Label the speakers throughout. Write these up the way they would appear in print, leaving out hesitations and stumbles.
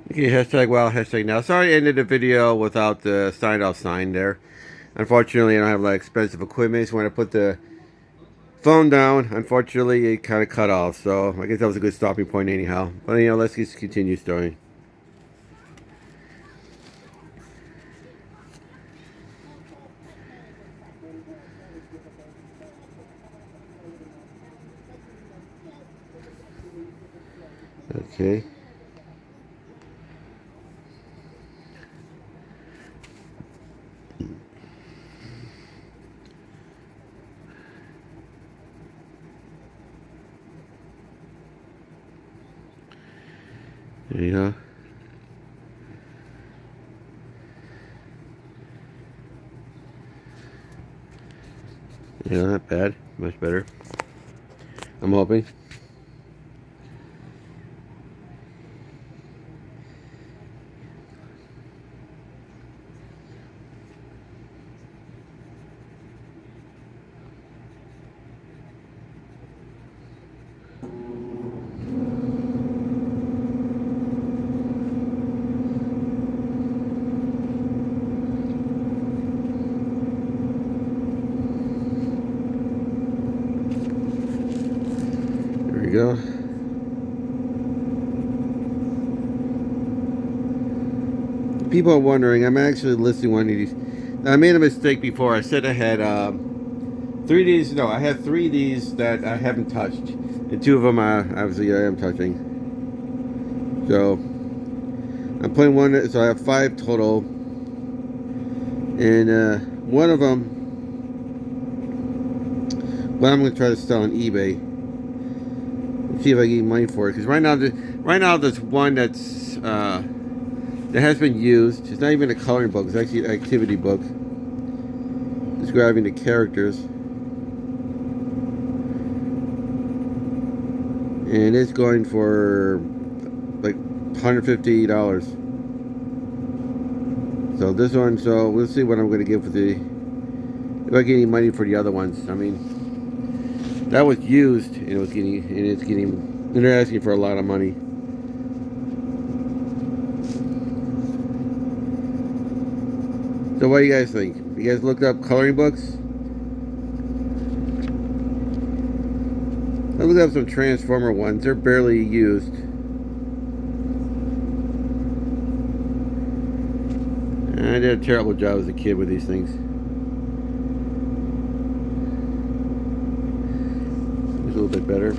Speaker 1: Okay, hashtag wow, hashtag now. Sorry I ended the video without the sign off sign there. Unfortunately, I don't have like expensive equipment, so when I put the phone down, unfortunately, it kind of cut off. So I guess that was a good stopping point anyhow. But let's just continue story. Okay. There you go. Yeah, not bad. Much better. I'm hoping. There we go. People are wondering, I'm actually listing one of these. Now, I made a mistake before. I said I had 3Ds. No, I have 3Ds that I haven't touched. And two of them, obviously, I am touching. So, I'm playing one. So, I have 5 total. And one of them, well, I'm going to try to sell on eBay. Let's see if I can get money for it. Because right now, there's one that has been used. It's not even a coloring book. It's actually an activity book describing the characters. And it's going for like $150. So this one, so we'll see what I'm going to get for if I get any money for the other ones. I mean, that was used and they're asking for a lot of money. So what do you guys think? You guys looked up coloring books? I looked up some Transformer ones. They're barely used. I did a terrible job as a kid with these things. It's a little bit better.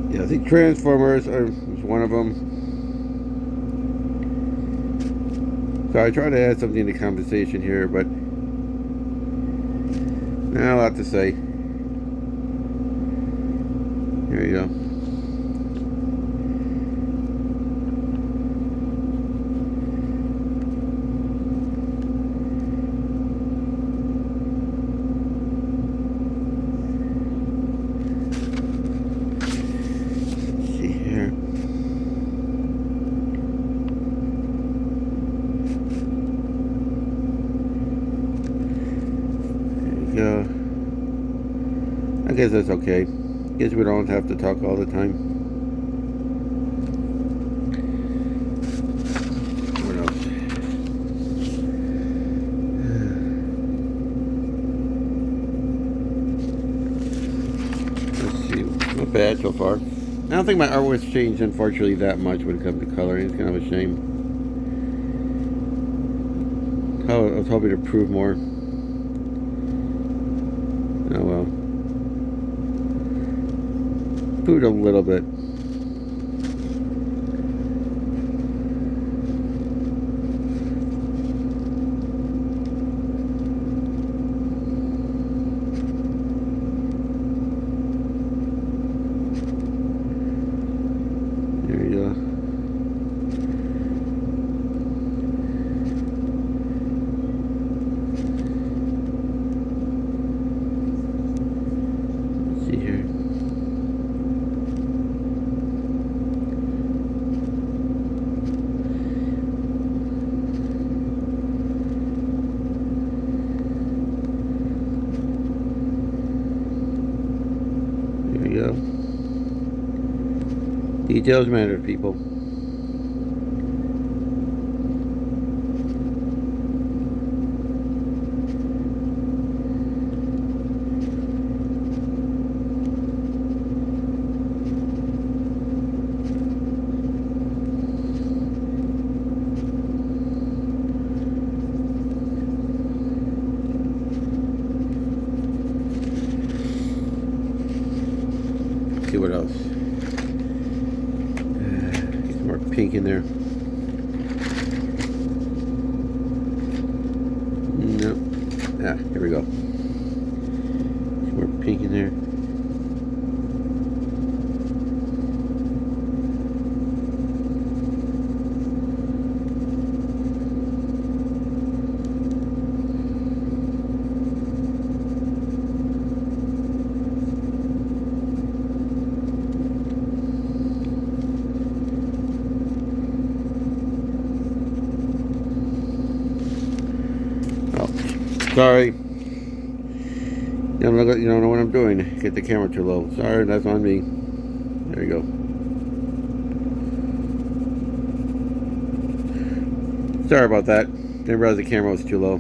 Speaker 1: Yeah, I think Transformers are one of them. So I try to add something to conversation here, but not a lot to say. Here you go. Let's see here. There you go. I guess that's okay. Guess we don't have to talk all the time. What else? bad so far. I don't think my artwork's changed, unfortunately, that much when it comes to coloring. It's kind of a shame. I was hoping to prove more. Oh well. Proved a little bit. There you go. Let's see here. There you go. Details matter, people. See what else. Get some more pink in there. Nope. Ah, here we go. Some more pink in there. Sorry. You don't know what I'm doing. Get the camera too low. Sorry, that's on me. There you go. Sorry about that. Didn't realize the camera was too low.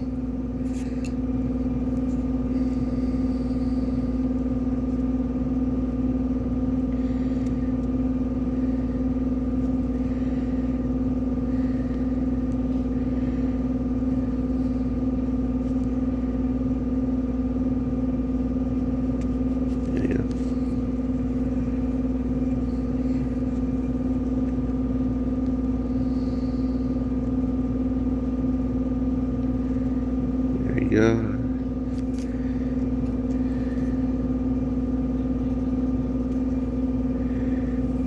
Speaker 1: Yeah.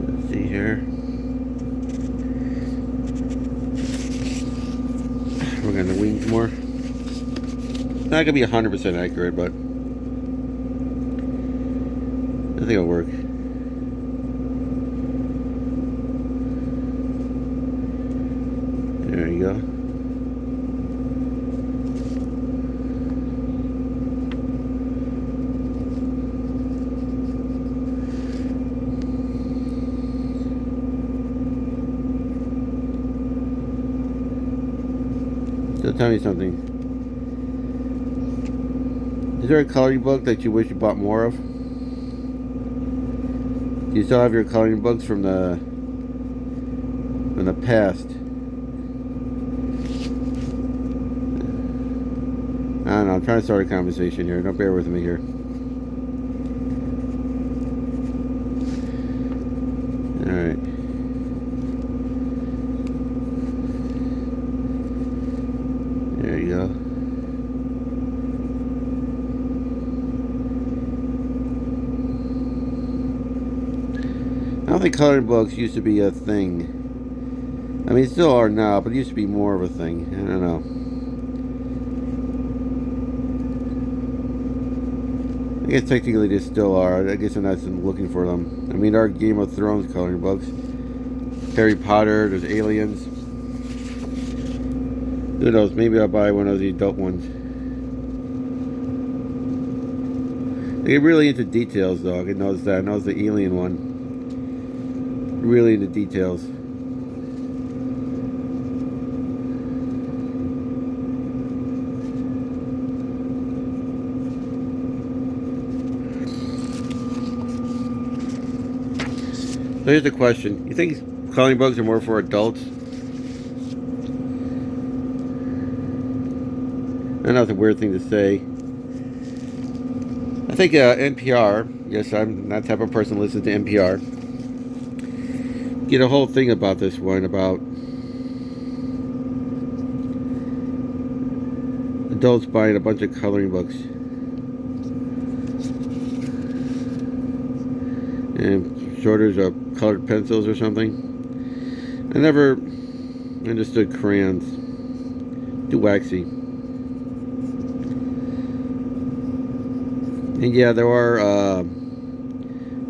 Speaker 1: Let's see here. Work on the wings more. Not gonna be 100% accurate, but I think it'll work. There you go. So tell me something. Is there a coloring book that you wish you bought more of? Do you still have your coloring books from the past? I don't know. I'm trying to start a conversation here. Don't bear with me here. All right. There you go. I don't think coloring books used to be a thing. I mean, still are now, but it used to be more of a thing. I don't know. I guess technically they still are. I guess I'm not looking for them. I mean, there are Game of Thrones coloring books. Harry Potter, there's Aliens. Who knows? Maybe I'll buy one of the adult ones. They get really into details, though. I can notice that. I noticed the Alien one. Really into details. So here's the question. You think coloring books are more for adults? I know it's a weird thing to say. I think NPR, yes, I'm that type of person who listens to NPR, get a whole thing about this one, about adults buying a bunch of coloring books. And shortage of colored pencils or something. I never understood crayons. Too waxy. And yeah, there are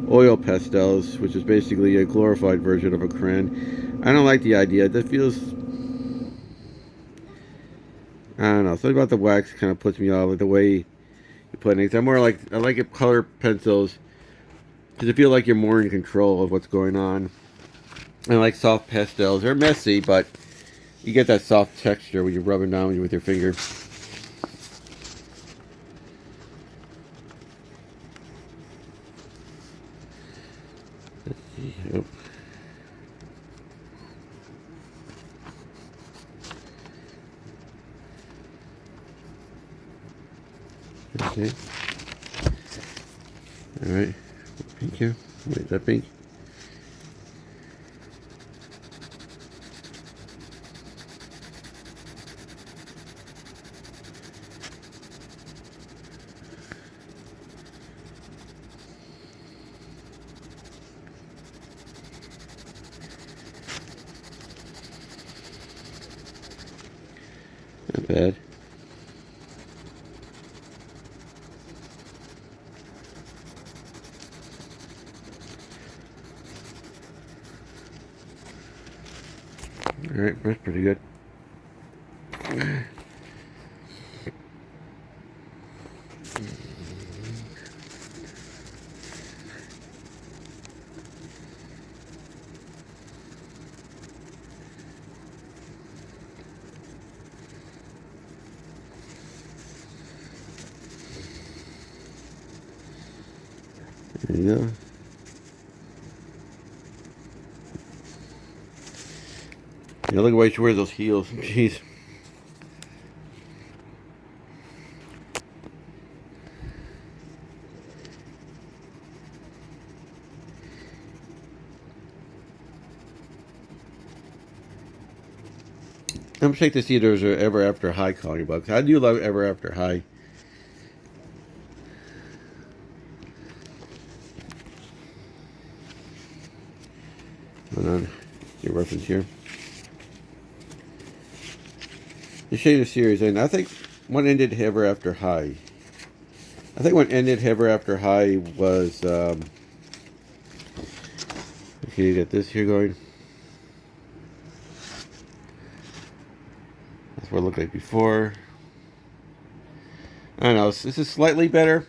Speaker 1: oil pastels, which is basically a glorified version of a crayon. I don't like the idea. That feels, I don't know, something about the wax kind of puts me off, like the way you put things. I'm more like, I like it color pencils because I feel like you're more in control of what's going on. I like soft pastels. They're messy, but you get that soft texture when you're rubbing down with your finger. Yep. Okay. Alright. Pink here. Wait, is that pink? Not bad. Alright, that's pretty good. There you go. Yeah, look at why she wears those heels. Jeez. I'm shocked to see there's a Ever After High coloring books. I do love Ever After High. Hold on. Your reference here. To show you the series, and I think one ended Ever After High. I think what ended Ever After High was, okay, you get this here going. That's what it looked like before. I don't know, this is slightly better.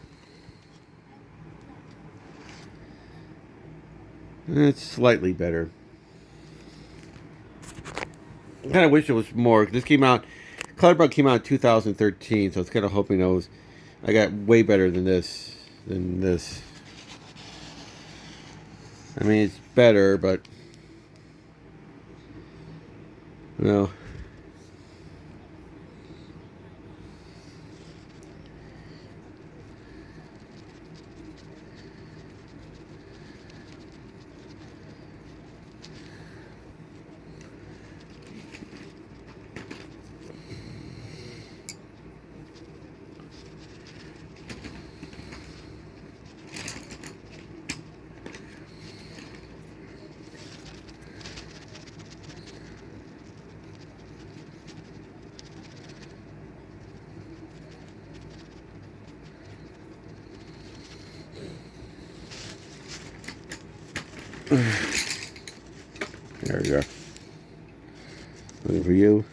Speaker 1: It's slightly better. I kind of wish it was more. This came out, Colorbug came out in 2013, so I was kind of hoping I got way better than this. I mean, it's better, but, well. There we go. Looking for you.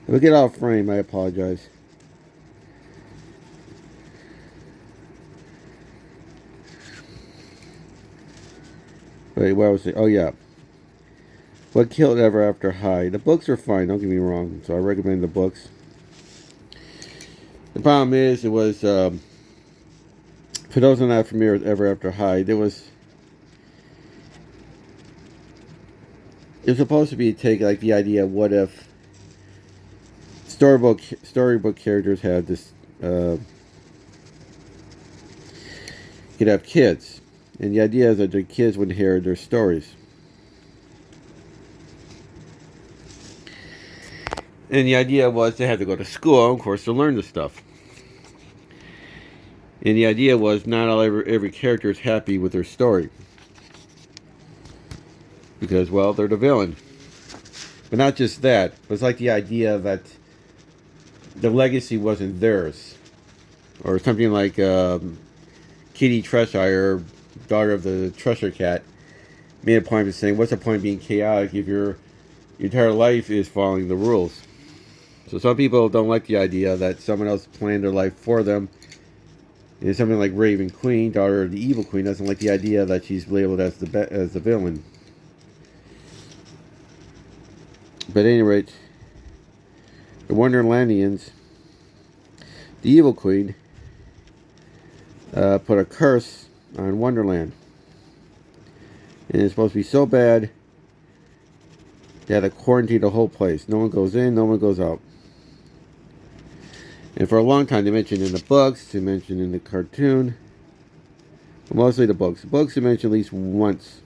Speaker 1: If we get off frame, I apologize. Wait, what was it? Oh, yeah. What killed Ever After High? The books are fine, don't get me wrong. So I recommend the books. The problem is, it was, for those who are not familiar with Ever After High, it was supposed to be take like the idea of what if storybook characters had this, could have kids, and the idea is that their kids would inherit their stories. And the idea was they had to go to school, of course, to learn the stuff. And the idea was not every character is happy with their story. Because, well, they're the villain. But not just that. But it's like the idea that the legacy wasn't theirs. Or something like Kitty Treshire, daughter of the Cheshire Cat, made a point of saying, what's the point of being chaotic if your entire life is following the rules? So some people don't like the idea that someone else planned their life for them. And something like Raven Queen, daughter of the Evil Queen, doesn't like the idea that she's labeled as the villain. But at any rate, the Wonderlandians, the Evil Queen, put a curse on Wonderland. And it's supposed to be so bad, they had to quarantine the whole place. No one goes in, no one goes out. And for a long time, they mentioned in the books, they mentioned in the cartoon, but mostly the books. The books they mentioned at least once.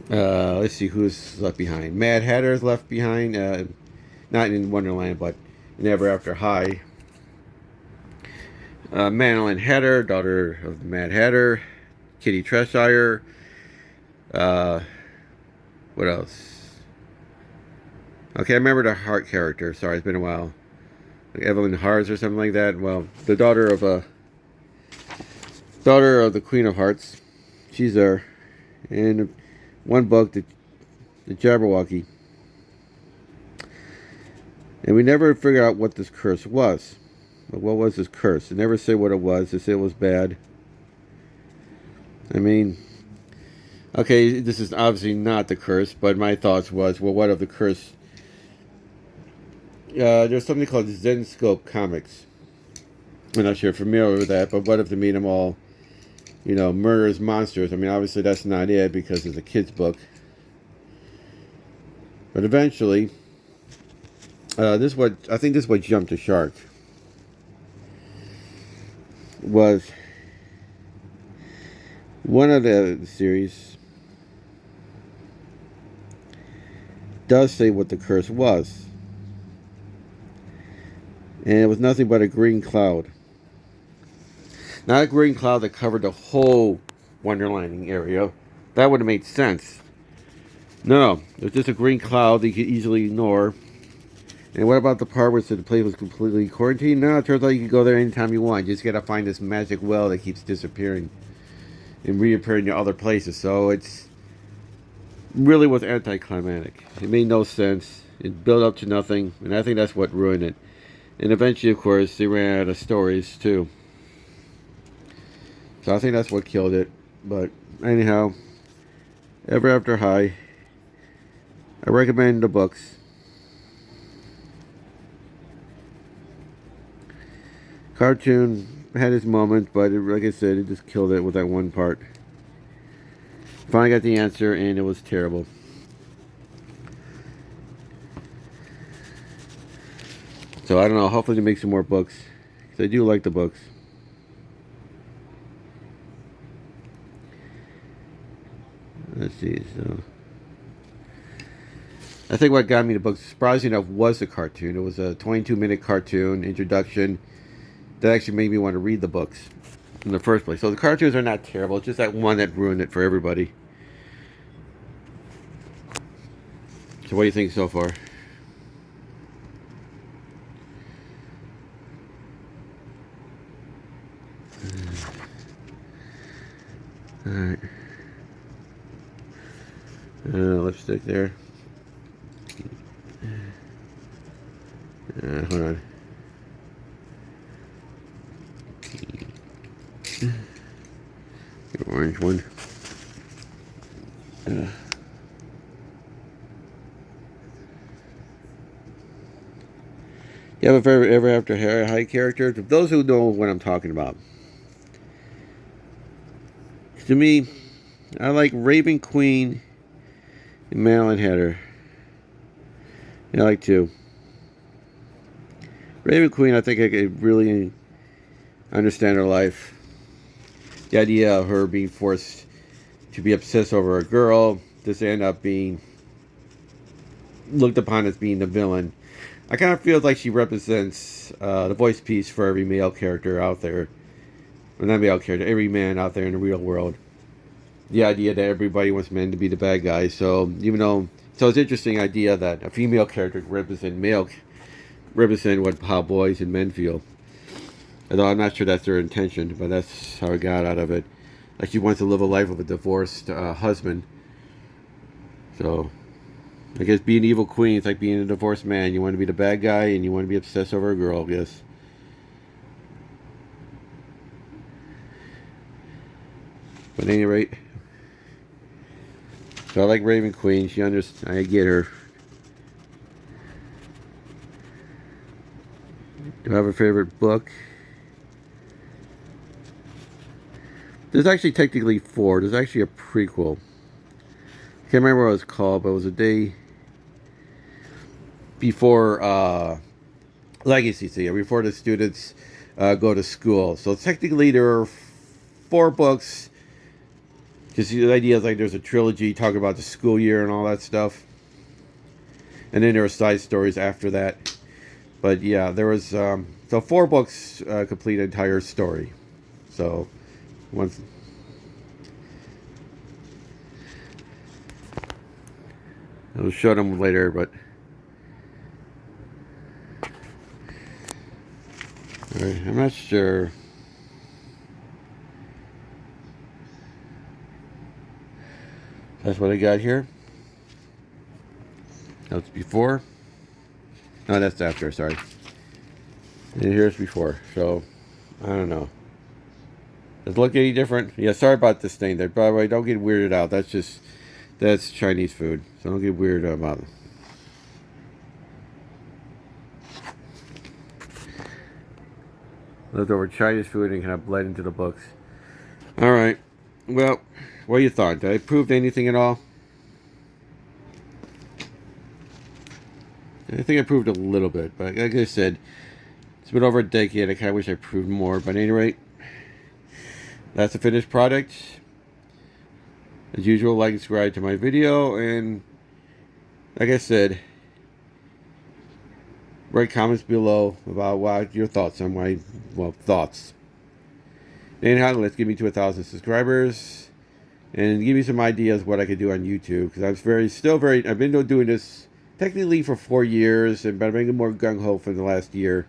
Speaker 1: Let's see who's left behind. Mad Hatter is left behind, not in Wonderland, but in Ever After High. Madeline Hatter, daughter of the Mad Hatter. Kitty Treshire. What else? Okay, I remember the Hart character. Sorry, it's been a while. Like Evelyn Hars or something like that. Well, the daughter of the Queen of Hearts. She's there. In one book, the Jabberwocky. And we never figured out what this curse was. But what was this curse? They never say what it was. They say it was bad. I mean, okay, this is obviously not the curse, but my thoughts was, well, what if the curse... there's something called Zen Scope Comics. I'm not sure if you're familiar with that, but what if they made them all, murderous monsters? I mean, obviously that's not it because it's a kid's book. But eventually, I think this is what jumped the shark. Was one of the series does say what the curse was. And it was nothing but a green cloud. Not a green cloud that covered the whole Wonderlanding area. That would have made sense. No, it was just a green cloud that you could easily ignore. And what about the part where the place was completely quarantined? No, it turns out you can go there anytime you want. You just gotta find this magic well that keeps disappearing and reappearing in other places. So it's really was anticlimactic. It made no sense. It built up to nothing, and I think that's what ruined it. And eventually, of course, they ran out of stories too. So I think that's what killed it. But anyhow, Ever After High, I recommend the books. Cartoon had its moment, but like I said, it just killed it with that one part. Finally got the answer, and it was terrible. So I don't know. Hopefully they make some more books, because I do like the books. Let's see. So I think what got me the books, surprisingly enough, was the cartoon. It was a 22-minute cartoon introduction that actually made me want to read the books in the first place. So the cartoons are not terrible. It's just that one that ruined it for everybody. So what do you think so far? Alright. Lipstick there. Hold on. The orange one. Uh, you have a favorite ever after high character? To those who know what I'm talking about, to me, I like Raven Queen and Madeline Hatter. Yeah, I like two. Raven Queen, I think I could really understand her life. The idea of her being forced to be obsessed over a girl, just end up being looked upon as being the villain. I kind of feel like she represents the voice piece for every male character out there. Well, not male character, every man out there in the real world. The idea that everybody wants men to be the bad guy. So even though, so it's an interesting idea that a female character can represent how boys and men feel. Although I'm not sure that's their intention, but that's how I got out of it. Like she wants to live a life with a divorced husband. So I guess being evil queen is like being a divorced man. You want to be the bad guy and you want to be obsessed over a girl, I guess. But at any rate, so I like Raven Queen. I get her. Do I have a favorite book? There's actually technically 4. There's actually a prequel. I can't remember what it was called, but it was a day before Legacy Year, before the students go to school. So technically there are 4 books. Because the idea is like there's a trilogy talking about the school year and all that stuff. And then there are side stories after that. But yeah, there was so 4 books complete an entire story. So once I'll show them later, but all right, I'm not sure. That's what I got here. That's before. No, that's after. Sorry. And here's before. So I don't know. Does it look any different? Yeah. Sorry about this thing there. By the way, don't get weirded out. That's Chinese food. So don't get weirded about it. Leftover Chinese food and kind of bled into the books. All right. Well, what you thought? Did I prove anything at all? I think I proved a little bit, but like I said, it's been over a decade. I kind of wish I proved more, but at any rate, that's the finished product. As usual, like and subscribe to my video, and like I said, write comments below about what your thoughts on my thoughts. Anyhow, let's get me to 1,000 subscribers, and give me some ideas what I could do on YouTube, because I've been doing this technically for 4 years, but I've been more gung-ho for the last year.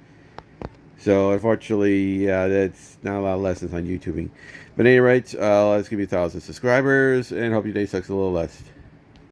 Speaker 1: So unfortunately, that's not a lot of lessons on YouTubing. But at any rate, let's give you 1,000 subscribers, and hope your day sucks a little less.